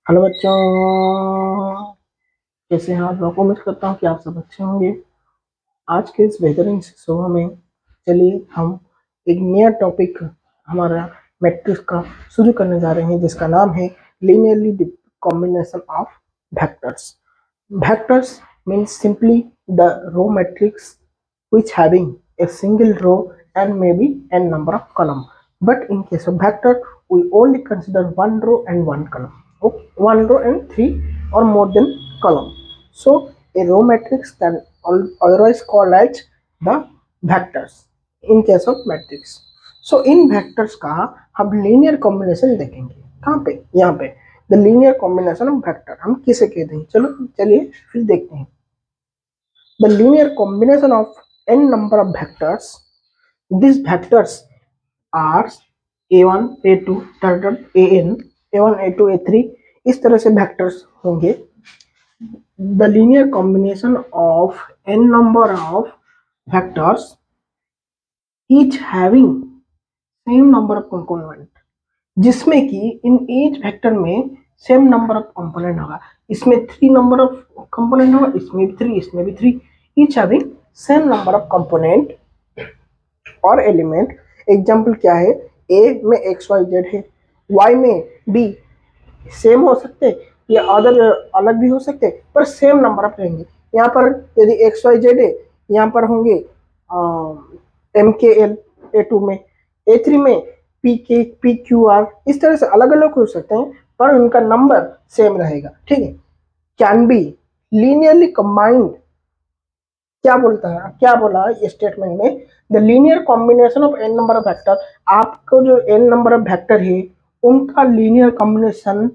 Hello बच्चों, कैसे हैं आप लोग। उम्मीद करता हूँ कि आप सब अच्छे होंगे। आज के इस बेहतरीन से सुबह में चलिए हम एक नया टॉपिक हमारा मैट्रिक्स का शुरू करने जा रहे हैं, जिसका नाम है linearly combination of vectors. Vectors means simply the row matrix which having a single row and maybe n number of column. But in case of vector, we only consider one row and one column. Okay, one row and three or more than column. So a row matrix can otherwise called as the vectors in case of matrix. So in vectors का हम linear combination देखेंगे। कहाँ पे? यहाँ पे the linear combination of vector हम किसे कहते हैं। चलो चलिए फिर देखते हैं। The linear combination of n number of vectors, this vectors are a1 a2 an a1 a2 a3, इस तरह से वेक्टर्स होंगे। The linear combination of n number of vectors each having same number of component, जिसमें कि in each vector में same number of component होगा। इसमें 3 number of component होगा, इसमें भी 3, इसमें भी 3, each having same number of component और एलिमेंट। एग्जांपल क्या है? ए में एक्स वाई जेड है, वाई में बी, सेम हो सकते या अदर अलग भी हो सकते, पर सेम नंबर ऑफ रहेंगे। यहाँ पर यदि एक्स वाई जेड है, यहाँ पर होंगे एम के एल ए2 में, ए3 में पी के पी क्यू आर, इस तरह से अलग अलग हो सकते हैं, पर उनका नंबर सेम रहेगा। ठीक है। कैन बी लीनियरली कंबाइंड, क्या बोलता है, क्या बोला है स्टेटमेंट में? The linear combination of N number of vector, आपको जो एन नंबर ऑफ वेक्टर है उनका लीनियर कॉम्बिनेशन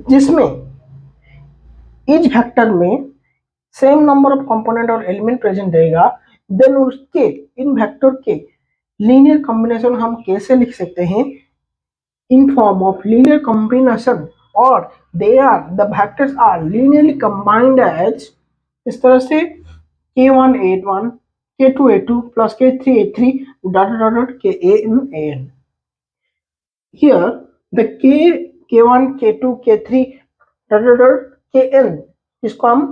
जिसमें ईच वेक्टर में सेम नंबर ऑफ कंपोनेंट और एलिमेंट प्रेजेंट रहेगा, देन उसके इन वेक्टर के लीनियर कॉम्बिनेशन हम कैसे लिख सकते हैं? In form of linear combination, और they are the vectors are linearly combined as, इस तरह से k1 a1 k2 a2 plus k3 a3 dot dot dot kan an. Here the k1 k2 k3 dot dot dot kn, इसको हम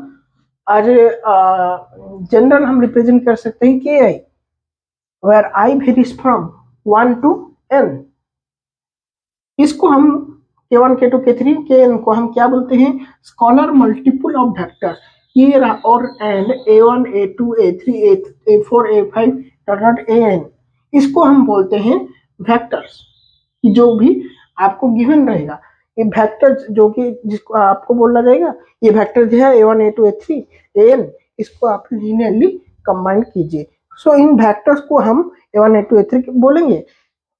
आज general हम represent कर सकते हैं ki, where I varies from 1 to n। इसको हम k1 k2 k3 kn को हम क्या बोलते हैं? Scholar multiple of vector here और and a1 a2 a3 a4 a5 dot dot an, इसको हम बोलते हैं वेक्टर्स। जो भी आपको गिवन रहेगा ये वेक्टर्स, जो कि जिसको आपको बोला जाएगा ये वेक्टर जो है a1 a2 a3 an, इसको आप लीनियरली कंबाइन कीजिए। सो इन वेक्टर्स को हम a1 a2 a3 बोलेंगे,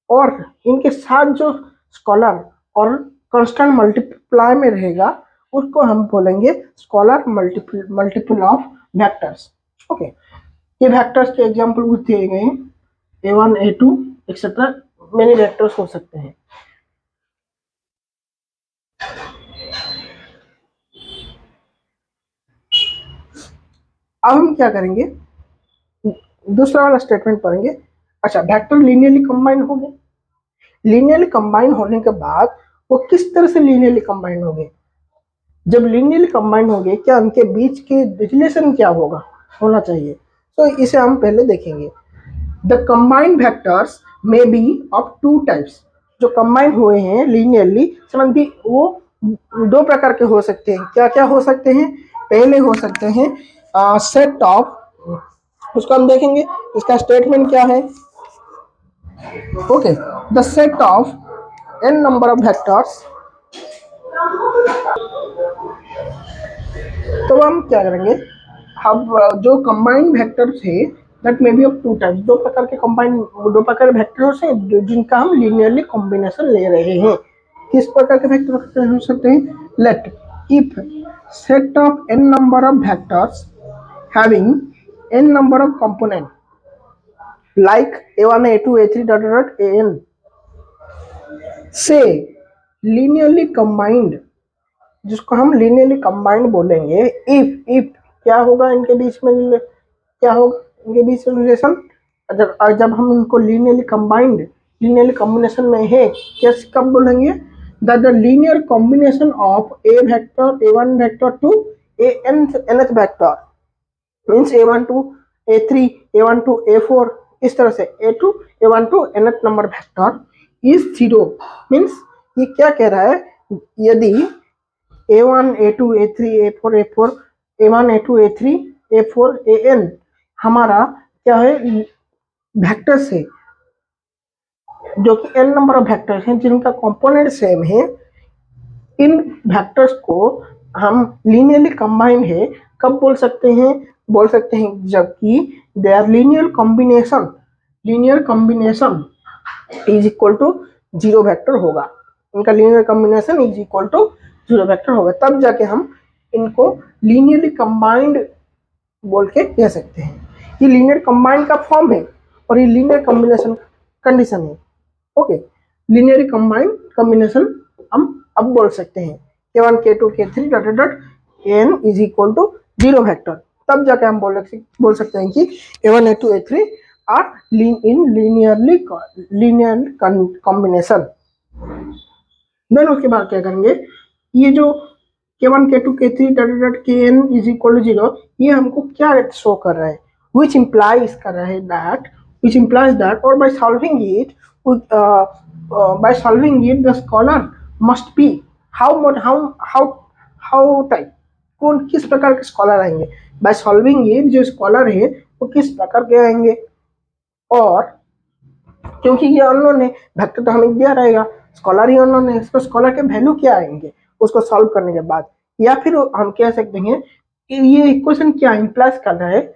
और इनके साथ जो स्कॉलर और कांस्टेंट मल्टीप्लाई में रहेगा उसको हम बोलेंगे scholar multiple of vectors. Okay, ये वेक्टर्स के एग्जांपल दिए गए हैं, a1 a2 etcetera, many vectors हो सकते हैं। अब हम क्या करेंगे? दूसरा वाला स्टेटमेंट पढ़ेंगे। अच्छा, वेक्टर लीनियरली कंबाइन हो गए। लीनियरली कंबाइन होने के बाद वो किस तरह से लीनियरली कंबाइन हो गए? जब लीनियरली कंबाइन हो गए, क्या उनके बीच के रिलेशन क्या होगा, होना चाहिए? तो इसे हम पहले देखेंगे। The combined vectors may be of two types. जो कंबाइन हुए हैं लीनियरली संबंधी, वो दो प्रकार के हो सकते हैं। क्या क्या हो सकते हैं? पहले हो सकते हैं सेट ऑफ, उसको हम देखेंगे, इसका स्टेटमेंट क्या है। Okay, the set of N number of vectors, तो हम क्या करेंगे? अब जो कंबाइंड वेक्टर थे that may be of two types, दो प्रकार के कंबाइंड, दो प्रकार के वेक्टर्स हैं जिनका हम लीनियरली कॉम्बिनेशन ले रहे हैं। किस प्रकार के वेक्टर हो सकते हैं? Let if set of N number of vectors having N number of component like a1 a2 a3 dot dot an से लीनियरली कंबाइंड, जिसको हम लीनियरली कंबाइंड बोलेंगे। इफ क्या होगा इनके बीच में, क्या होगा इनके बीच में रिलेशन? जब हम इनको लीनियरली कंबाइंड, लीनियरली कॉम्बिनेशन में है, कैसे कब बोलेंगे? that the linear combination of a vector a1 vector to a nth vector means a1 to a3 a1 to a4 इस तरह से a2 a1 to nth number vector is 0 means ये क्या कह रहा है, यदि a1 a2 a3 a4 a4 a1 a2 a3 a4 an हमारा क्या है वेक्टर से जो कि n नंबर ऑफ वेक्टर्स हैं जिनका कंपोनेंट सेम है, इन वेक्टर्स को हम लीनियरली कंबाइंड है कब बोल सकते हैं, बोल सकते हैं जबकि there linear combination is equal to 0 vector होगा, इनका linear combination is equal to 0 vector होगा, तब जाके हम इनको लीनियरली कंबाइंड बोल के कह सकते हैं। ये लीनियर कंबाइंड का फॉर्म है और ये लीनियर कॉम्बिनेशन कंडीशन है। ओके, लीनियरली कंबाइंड कॉम्बिनेशन हम अब बोल सकते हैं k1 k2 k3 dot dot n is equal to 0 vector, तब जाके हम बोल सकते हैं कि a1 a2 a3 are in linear combination. Then उसके बाद क्या करेंगे, ये जो k1 k2 k3 dot dot kn is equal to 0 ये हमको क्या शो कर रहा है, which implies कर रहा है that or by solving it the scholar must be how type, कौन किस प्रकार के स्कॉलर आएंगे, by solving it जो स्कॉलर है वो किस प्रकार के आएंगे, और क्योंकि ये अननोन है वेक्टर तो हमें दिया रहेगा, स्कॉलर ही अननोन है, इसको स्कॉलर के वैल्यू क्या आएंगे उसको सॉल्व करने के बाद, या फिर हम कह सकते हैं ये इक्वेशन क्या इंप्लाइज कर रहा है,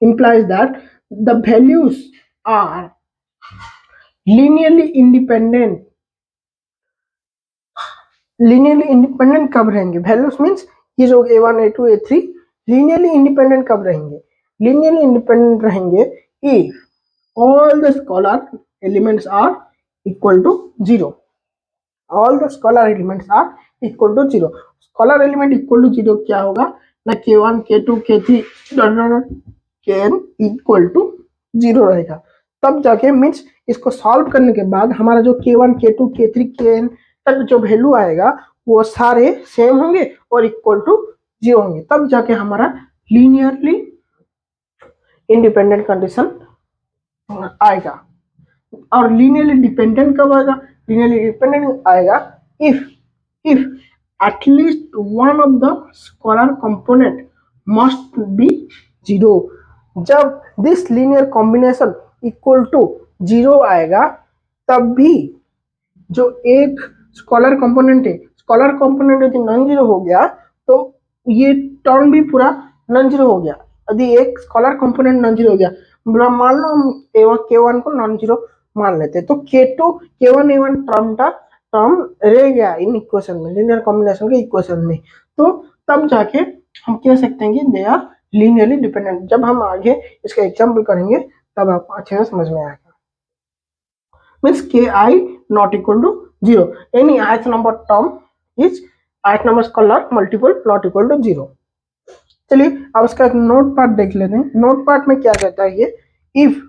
implies that the values are linearly independent कब रहेंगे, वैल्यूज मींस ये जो a1 a2 a3 linearly independent कब रहेंगे, linearly independent रहेंगे if all the scalar elements are equal to 0, all the scalar elements are equal to 0, scalar element equal to 0 क्या होगा ना, k1 k2 k3 kn equal to 0 रहेगा, तब जाके means इसको सॉल्व करने के बाद हमारा जो k1 k2 k3 kn तक जो वैल्यू आएगा वो सारे सेम होंगे और इक्वल टू 0 होंगे, तब जाके हमारा लीनियरली इंडिपेंडेंट कंडीशन आएगा। और लीनियरली डिपेंडेंट कब आएगा, लीनियरली डिपेंडेंट आएगा if at least one of the scalar component must be 0, जब this linear combination equal to 0 आएगा तब भी जो एक स्कॉलर कंपोनेंट है, स्कॉलर कंपोनेंट यदि नॉन जीरो हो गया तो ये टर्म भी पूरा नॉन जीरो हो गया, यदि एक स्कॉलर कंपोनेंट नॉन जीरो हो गया, मान लो हम k1 को नॉन जीरो मान लेते तो k2 k1 a1 टर्म रह गया इन इक्वेशन में, लीनियर कॉम्बिनेशन के इक्वेशन में, तो तब जाके हम कह सकते हैं कि दे आर लीनियरली डिपेंडेंट। जब हम आगे इसका एग्जाम्पल करेंगे तब आपको अच्छे से समझ में आएगा। Means ki not equal to 0, any ith number term is ith number scalar multiple not equal to 0। चलिए अब इसका एक नोट पार्ट देख लेते हैं। नोट पार्ट में क्या कहता है ये, if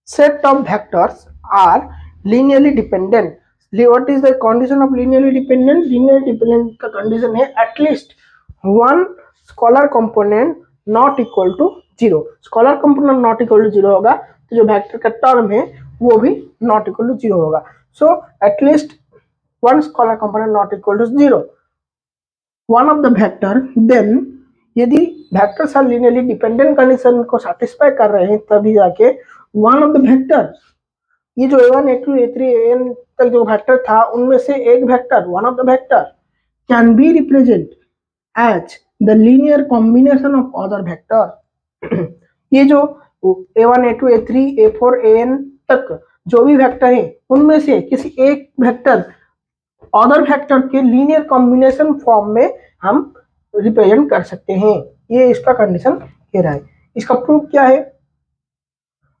set of vectors are linearly dependent, what is the condition of linearly dependent, linearly dependent का कंडीशन है at least one scalar component not equal to 0, scalar component not equal to 0 होगा तो जो वेक्टर का टर्म है वो भी not equal to 0 होगा। So at least one scalar component not equal to 0 one of the vector, then यदि vectors are linearly dependent condition को सैटिस्फाई कर रहे हैं तभी जाके वन ऑफ द वेक्टर, ये जो a1 a2 a3 an तक जो वेक्टर था उनमें से एक vector, one of the vector can be represent as the linear combination of other vector. ये जो a1 a2 a3 a4 an तक जो भी वेक्टर है उनमें से किसी एक वेक्टर अदर वेक्टर के लीनियर कॉम्बिनेशन फॉर्म में हम रिप्रेजेंट कर सकते हैं, ये इसका कंडीशन कह रहा है। इसका प्रूफ क्या है,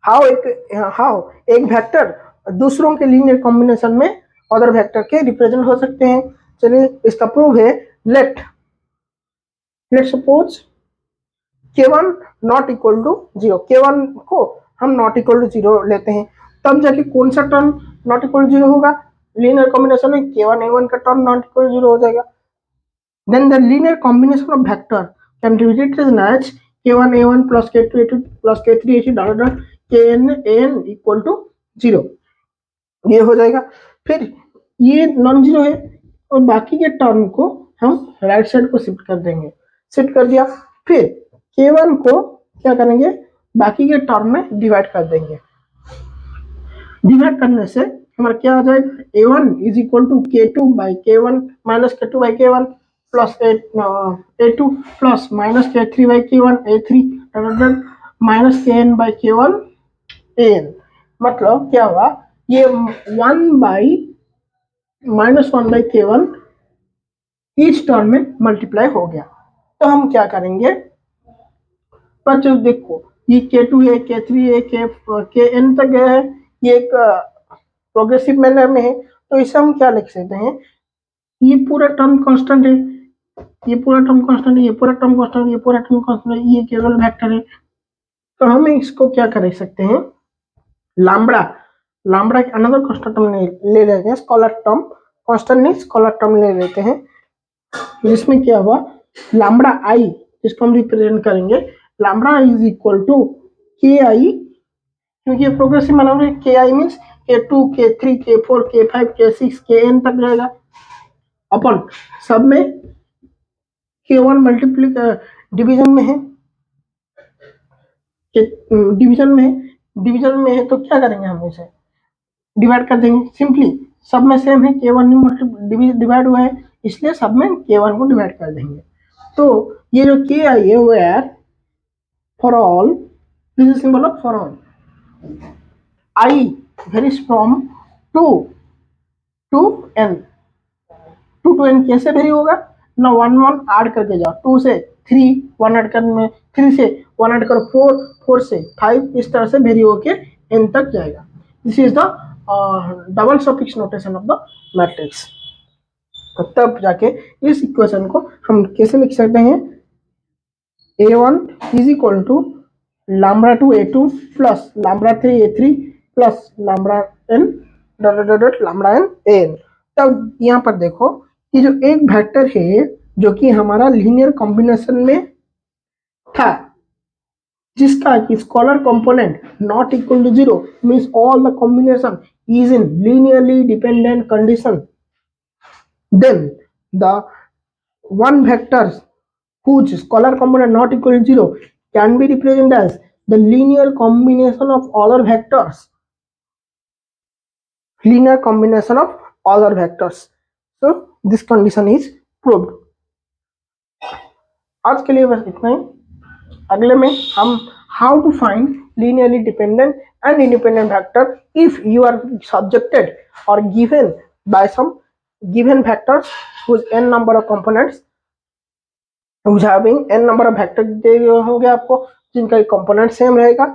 हाउ एक वेक्टर दूसरों के लीनियर कॉम्बिनेशन में अदर वेक्टर के रिप्रेजेंट हो सकते हैं। चलिए इसका प्रूफ है, let suppose k1 not equal to 0, k1 को हम नॉट इक्वल टू 0 लेते हैं, तब जाके कौन सा टर्म नॉट इक्वल टू 0 होगा, लीनियर कॉम्बिनेशन में k1 a1 का टर्म नॉट इक्वल 0 हो जाएगा। Then the linear combination of vector can be written as k1 a1 plus k2 a2 plus k3 a3 dot dot kn an equal to 0, ये हो जाएगा। फिर ये non zero है और बाकी के टर्म को हम राइट साइड को शिफ्ट कर देंगे, शिफ्ट कर दिया। फिर k1 को क्या करेंगे, बाकी के टर्म में डिवाइड कर देंगे। डिवाइड करने से हमारा क्या आ जाएगा, a1 is equal to k2 by k1 minus k2 by k1 plus a2 plus minus k3 by k1 a3 minus kn by k1 an। मतलब क्या हुआ, ये 1 by minus 1 by k1 each term में मल्टीप्लाई हो गया। तो हम क्या करेंगे, बच्चों देखो ये k2 है, k3 है, kn तक गया है, ये एक प्रोग्रेसिव मैनर में है, तो इसे हम क्या लिख सकते हैं, ये पूरा टर्म कांस्टेंट है, ये पूरा टर्म कांस्टेंट है, ये पूरा टर्म कांस्टेंट है, ये पूरा टर्म कांस्टेंट है, ये केवल वेक्टर है। तो हम इसको क्या कर सकते हैं, लैम्ब्डा लैम्ब्डा के अनदर कांस्टेंट टर्म ले लेते हैं, स्केलर टर्म, कांस्टेंट नहीं स्केलर टर्म ले लेते हैं, जिसमें क्या हुआ, लैम्ब्डा आई जिसको हम रिप्रेजेंट करेंगे, लैम्ब्डा इज इक्वल टू के आई, क्योंकि ये प्रोग्रेसिव मैनर है, के I means k2 k3 k4 k5 k6 kn तक रहेगा, अपन सब में k1 मल्टीप्लाई डिवीजन में है, डिवीजन में है तो क्या करेंगे, हम इसे डिवाइड कर देंगे सिंपली, सब में सेम है, k1 डिवाइड हुआ है इसलिए सब में k1 को डिवाइड कर देंगे। तो ये जो k आई है वो यार for all, this is symbol of for all, i varies from 2 to n, 2 to n कैसे वेरी होगा ना, 1 1 ऐड करके जाओ, 2 से 3 1 ऐड करने, 3 से 1 ऐड करो 4, 4 से 5, इस तरह से वेरी होके n तक जाएगा। This is the double suffix notation of the matrix. तब जाके इस इक्वेशन को हम कैसे लिख सकते हैं, a1 is equal to lambda 2 a2 plus lambda 3 a3 plus lambda n dot dot dot lambda n an। तब यहाँ पर देखो कि जो एक वेक्टर है जो कि हमारा लीनियर कॉम्बिनेशन में था, जिसका कि scalar component not equal to 0 means all the combination is in linearly dependent condition, then the one vector whose scalar component not equal to 0 can be represented as the linear combination of other vectors, linear combination of other vectors। So this condition is proved। आज के लिए बस इतना ही, अगले में हम how to find linearly dependent and independent vector if you are subjected or given by some given vectors whose n number of components, whose having n number of vector दे होंगे आपको, जिनका कंपोनेंट सेम रहेगा।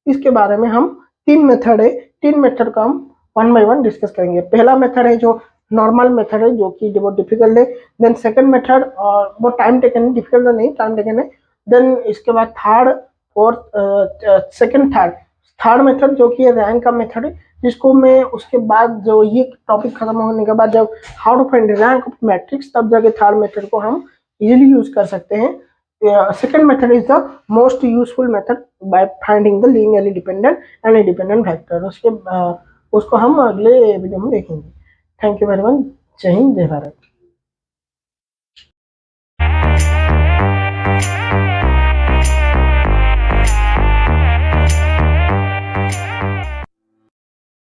इसके बारे में हम 3 method है, 3 method का हम 1 बाय 1 डिस्कस करेंगे। पहला मेथड है जो नॉर्मल मेथड है, जो कि बहुत डिफिकल्ट है। देन सेकंड मेथड और वो टाइम टेकन है, डिफिकल्ट नहीं, टाइम टेकन है। देन इसके बाद third, fourth, second, third method जो कि रैंक का मेथड है, जिसको मैं उसके बाद जो ये टॉपिक खत्म होने के बाद जब how to find rank of matrix, तब जाके थर्ड मेथड को हम इजीली यूज कर सकते हैं। Second method is the most useful method by finding the linearly dependent and independent vector. उसको हम अगले वीडियो में देखेंगे। Thank you very much. जय हिंद, जय भारत।